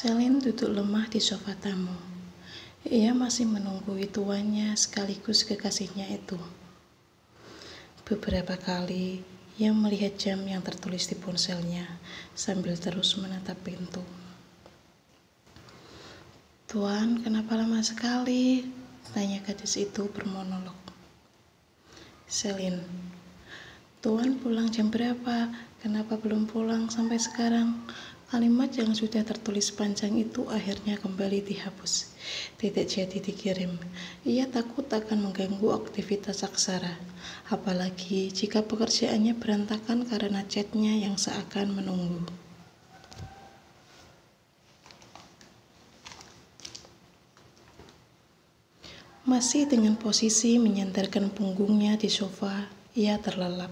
Selin duduk lemah di sofa tamu. Ia masih menunggui tuannya sekaligus kekasihnya itu. Beberapa kali ia melihat jam yang tertulis di ponselnya sambil terus menatap pintu. "Tuan, kenapa lama sekali?" tanya gadis itu bermonolog. Selin, "Tuan pulang jam berapa? Kenapa belum pulang sampai sekarang?" Kalimat yang sudah tertulis panjang itu akhirnya kembali dihapus. Tidak jadi dikirim. Ia takut akan mengganggu aktivitas Aksara. Apalagi jika pekerjaannya berantakan karena chatnya yang seakan menunggu. Masih dengan posisi menyandarkan punggungnya di sofa, ia terlelap.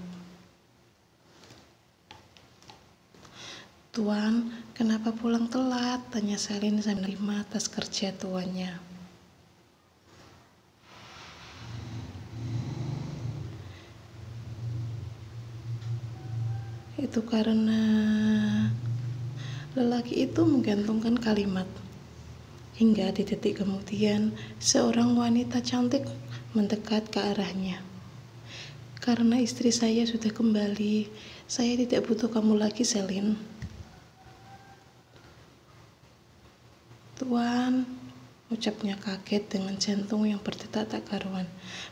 "Tuan, kenapa pulang telat?" tanya Selin sambil menerima tas kerja tuannya. "Itu karena..." Lelaki itu menggantungkan kalimat. Hingga di detik kemudian, seorang wanita cantik mendekat ke arahnya. "Karena istri saya sudah kembali, saya tidak butuh kamu lagi, Selin." "Tuan," ucapnya kaget dengan jantung yang berdetak tak karuan.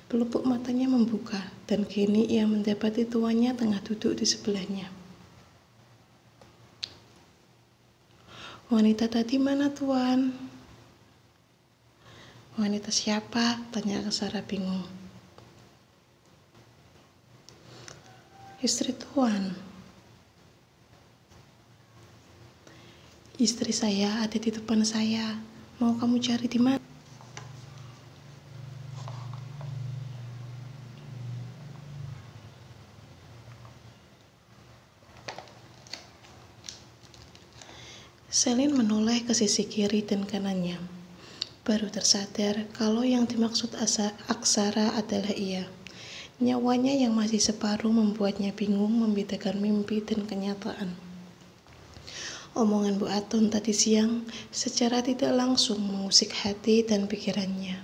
Pelupuk matanya membuka, dan kini ia mendapati tuannya tengah duduk di sebelahnya. "Wanita tadi mana, Tuan?" "Wanita siapa?" tanya Aksara bingung. "Istri Tuan." "Istri saya ada di depan saya. Mau kamu cari di mana?" Selin menoleh ke sisi kiri dan kanannya. Baru tersadar kalau yang dimaksud Aksara adalah ia. Nyawanya yang masih separuh membuatnya bingung membedakan mimpi dan kenyataan. Omongan Bu Aton tadi siang secara tidak langsung mengusik hati dan pikirannya.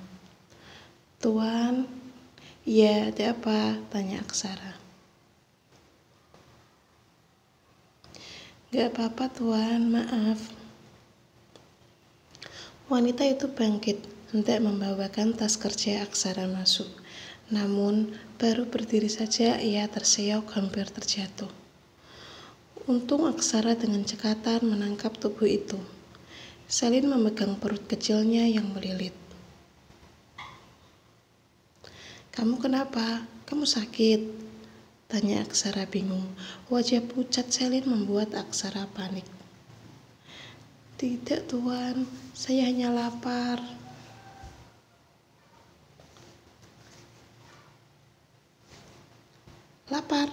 "Tuan..." "Iya, ada apa?" tanya Aksara. "Gak apa-apa, Tuan, maaf." Wanita itu bangkit, hendak membawakan tas kerja Aksara masuk. Namun, baru berdiri saja ia terseok hampir terjatuh. Untung Aksara dengan cekatan menangkap tubuh itu. Selin memegang perut kecilnya yang melilit. "Kamu kenapa? Kamu sakit?" tanya Aksara bingung. Wajah pucat Selin membuat Aksara panik. "Tidak, Tuan, saya hanya lapar." "Lapar?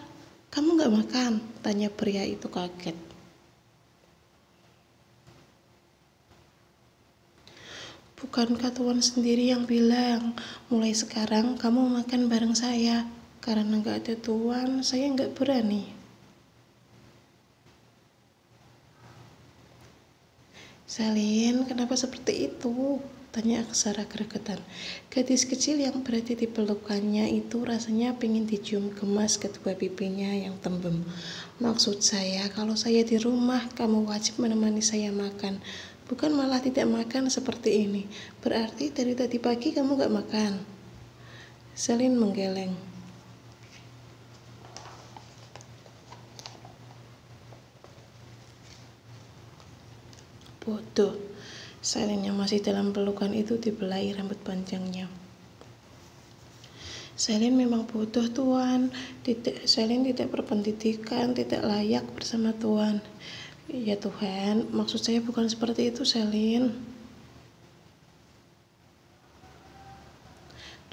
Kamu gak makan?" tanya pria itu kaget. "Bukankah Tuan sendiri yang bilang, mulai sekarang kamu makan bareng saya? Karena gak ada Tuan, saya gak berani." "Selin, kenapa seperti itu?" tanya Aksara gregetan. Gadis kecil yang berada di pelukannya itu rasanya pengen dicium gemas kedua pipinya yang tembem. "Maksud saya, kalau saya di rumah, kamu wajib menemani saya makan. Bukan malah tidak makan seperti ini. Berarti dari tadi pagi kamu gak makan?" Selin menggeleng. "Bodoh." Selin yang masih dalam pelukan itu dibelai rambut panjangnya. "Selin memang bodoh, Tuan. Selin tidak berpendidikan, tidak layak bersama Tuan." "Ya Tuhan, maksud saya bukan seperti itu, Selin."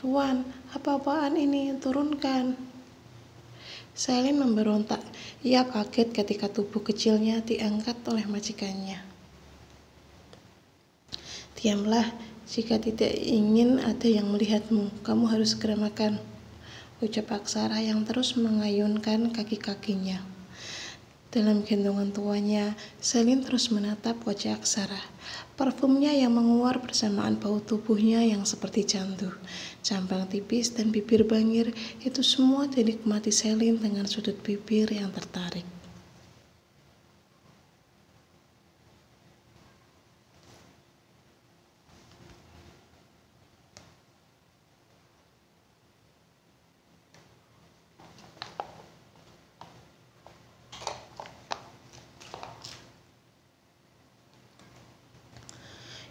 "Tuan, apa-apaan ini? Turunkan." Selin memberontak. Ia kaget ketika tubuh kecilnya diangkat oleh majikannya. "Diamlah, jika tidak ingin ada yang melihatmu, kamu harus segera makan," ucap Aksara yang terus mengayunkan kaki-kakinya. Dalam gendongan tuanya, Selin terus menatap wajah Aksara. Parfumnya yang menguar bersamaan bau tubuhnya yang seperti candu. Cambang tipis dan bibir bangir, itu semua dinikmati Selin dengan sudut bibir yang tertarik.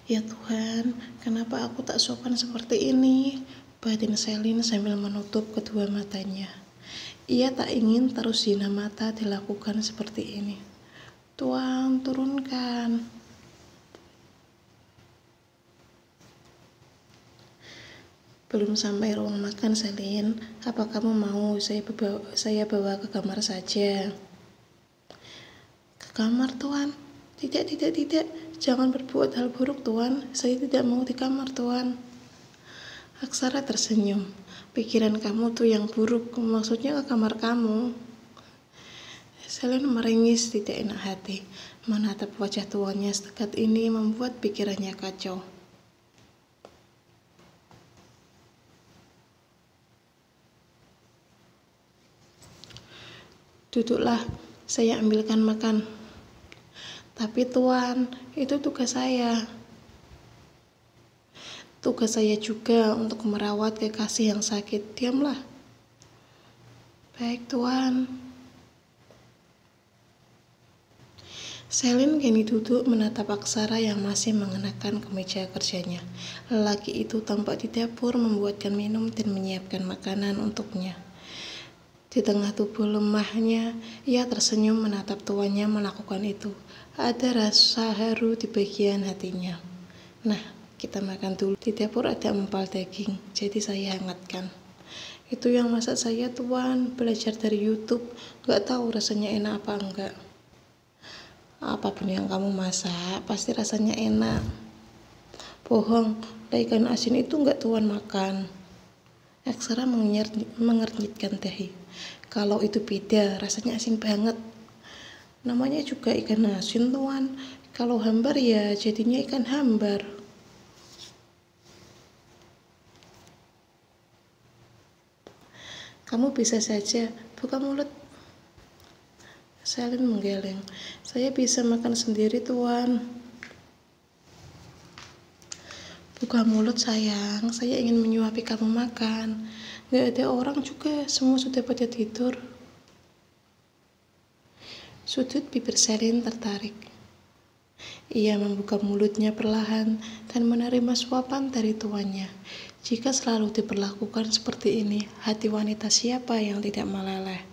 Ya Tuhan, kenapa aku tak sopan seperti ini? Batin Selin sambil menutup kedua matanya. Ia tak ingin terus zina mata dilakukan seperti ini. Tuhan, turunkan. Belum sampai ruang makan, Selin. Apa kamu mau saya bawa ke kamar saja? Ke kamar, Tuan? Tidak. Jangan berbuat hal buruk, Tuan. Saya tidak mau di kamar, Tuan. Aksara tersenyum. Pikiran kamu tuh yang buruk, maksudnya ke kamar kamu. Selin meringis tidak enak hati. Menatap wajah tuannya sedekat ini membuat pikirannya kacau. Duduklah, saya ambilkan makan. Tapi Tuan, itu tugas saya. Tugas saya juga untuk merawat kekasih yang sakit. Diamlah. Baik, Tuan. Selin kini duduk menatap Aksara yang masih mengenakan kemeja kerjanya. Lelaki itu tampak di dapur membuatkan minum dan menyiapkan makanan untuknya. Di tengah tubuh lemahnya, ia tersenyum menatap tuannya melakukan itu. Ada rasa haru di bagian hatinya. Nah, kita makan dulu. Di dapur ada empal daging, jadi saya hangatkan. Itu yang masak saya, Tuan. Belajar dari YouTube, gak tahu rasanya enak apa enggak. Apapun yang kamu masak, pasti rasanya enak. Bohong, ikan asin itu enggak Tuan makan. Aksara mengernyitkan dahi. Kalau itu beda, rasanya asin banget. Namanya juga ikan asin, Tuan. Kalau hambar ya jadinya ikan hambar. Kamu bisa saja buka mulut. Selin menggeleng. Saya bisa makan sendiri, Tuan. Buka mulut sayang, saya ingin menyuapi kamu makan. Gak ada orang juga, semua sudah pada tidur. Sudut bibir Selin tertarik. Ia membuka mulutnya perlahan dan menerima suapan dari tuannya. Jika selalu diperlakukan seperti ini, hati wanita siapa yang tidak meleleh?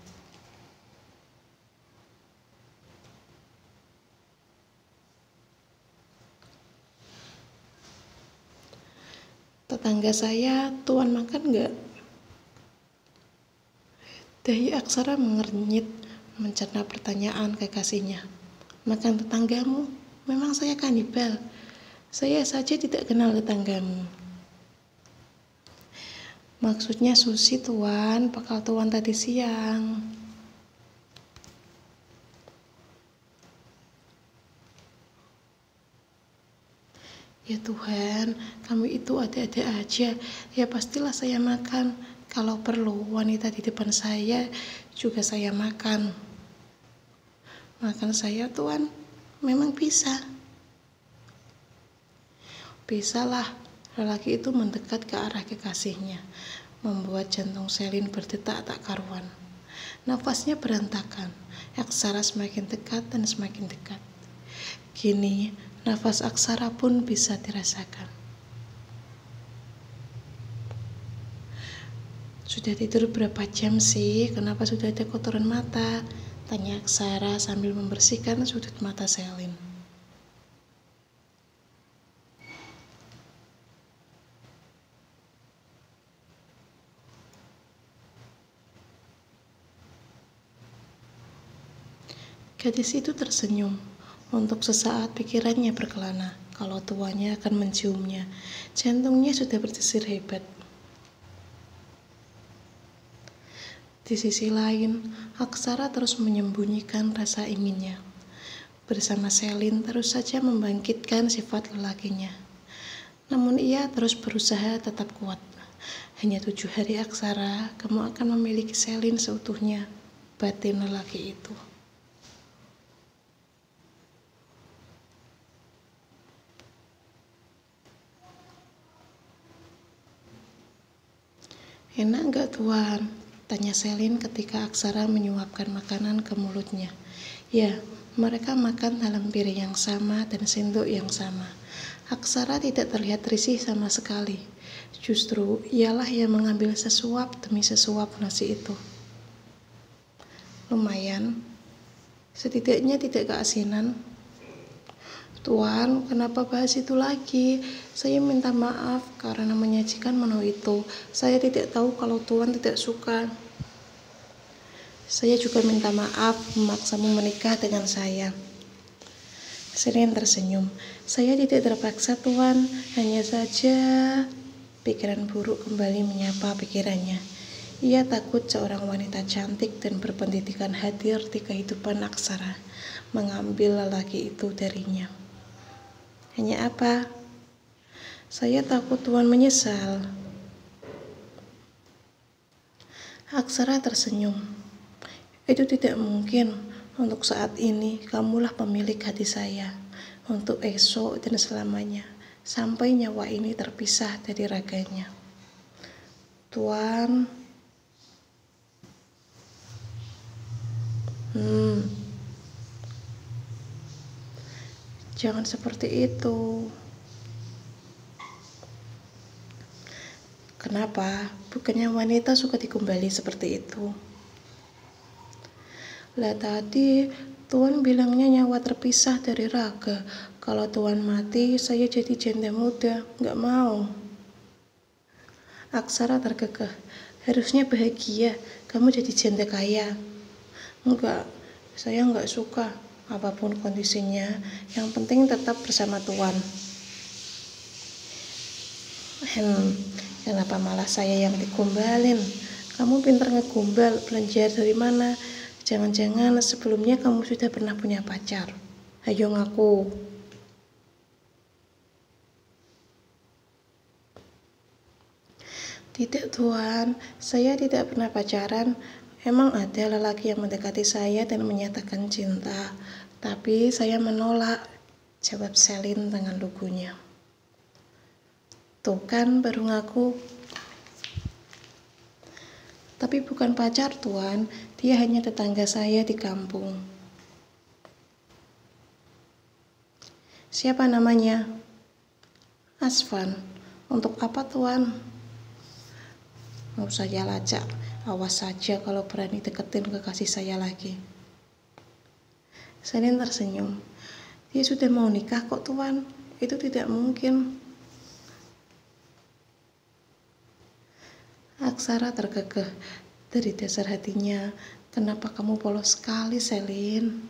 Tetangga saya, Tuan makan gak? Dahi Aksara mengernyit mencerna pertanyaan kekasihnya. Makan tetanggamu? Memang saya kanibal. Saya saja tidak kenal tetanggamu. Maksudnya sushi, Tuan, bekal Tuan tadi siang. Ya Tuhan, kamu itu ada-ada aja. Ya pastilah saya makan. Kalau perlu wanita di depan saya juga saya makan. Makan saya, Tuan, memang bisa. Bisalah, lelaki itu mendekat ke arah kekasihnya, membuat jantung Selin berdetak tak karuan. Nafasnya berantakan, Aksara semakin dekat dan semakin dekat. Kini, nafas Aksara pun bisa dirasakan. Sudah tidur berapa jam sih? Kenapa sudah ada kotoran mata? Tanya Aksara sambil membersihkan sudut mata Selin. Gadis itu tersenyum. Untuk sesaat pikirannya berkelana. Kalau tuannya akan menciumnya, jantungnya sudah berdesir hebat. Di sisi lain, Aksara terus menyembunyikan rasa inginnya. Bersama Selin terus saja membangkitkan sifat lelakinya. Namun ia terus berusaha tetap kuat. Hanya 7 hari Aksara, kamu akan memiliki Selin seutuhnya, batin lelaki itu. Enak gak tuan? Tanya Selin ketika Aksara menyuapkan makanan ke mulutnya. Ya, mereka makan dalam piring yang sama dan sendok yang sama. Aksara tidak terlihat risih sama sekali. Justru ialah yang mengambil sesuap demi sesuap nasi itu. Lumayan, setidaknya tidak keasinan. Tuan, kenapa bahas itu lagi? Saya minta maaf karena menyajikan menu itu. Saya tidak tahu kalau Tuan tidak suka. Saya juga minta maaf memaksamu menikah dengan saya. Selin tersenyum. Saya tidak terpaksa, Tuan. Hanya saja pikiran buruk kembali menyapa pikirannya. Ia takut seorang wanita cantik dan berpendidikan hadir di kehidupan Aksara, mengambil lelaki itu darinya. Hanya apa? Saya takut Tuan menyesal. Aksara tersenyum. Itu tidak mungkin. Untuk saat ini, kamulah pemilik hati saya. Untuk esok dan selamanya, sampai nyawa ini terpisah dari raganya. Tuan, jangan seperti itu. Kenapa? Bukannya wanita suka dikumbali seperti itu? Lah tadi Tuan bilangnya nyawa terpisah dari raga. Kalau Tuan mati, saya jadi janda muda. Gak mau. Aksara terkekeh. Harusnya bahagia. Kamu jadi janda kaya. Enggak, saya enggak suka. Apapun kondisinya, yang penting tetap bersama Tuan. Kenapa malah saya yang digombalin? Kamu pintar ngegombal, belajar dari mana? Jangan-jangan sebelumnya kamu sudah pernah punya pacar? Ayo ngaku. Tidak Tuan, saya tidak pernah pacaran. Emang ada lelaki yang mendekati saya dan menyatakan cinta, tapi saya menolak, jawab Selin dengan lugunya. Tuh kan baru ngaku. Tapi bukan pacar Tuan, dia hanya tetangga saya di kampung. Siapa namanya? Asvan. Untuk apa Tuan? Mau saya lacak, awas saja kalau berani deketin kekasih saya lagi. Selin tersenyum. Dia sudah mau nikah kok Tuan, itu tidak mungkin. Aksara terkekeh dari dasar hatinya. Kenapa kamu polos sekali, Selin?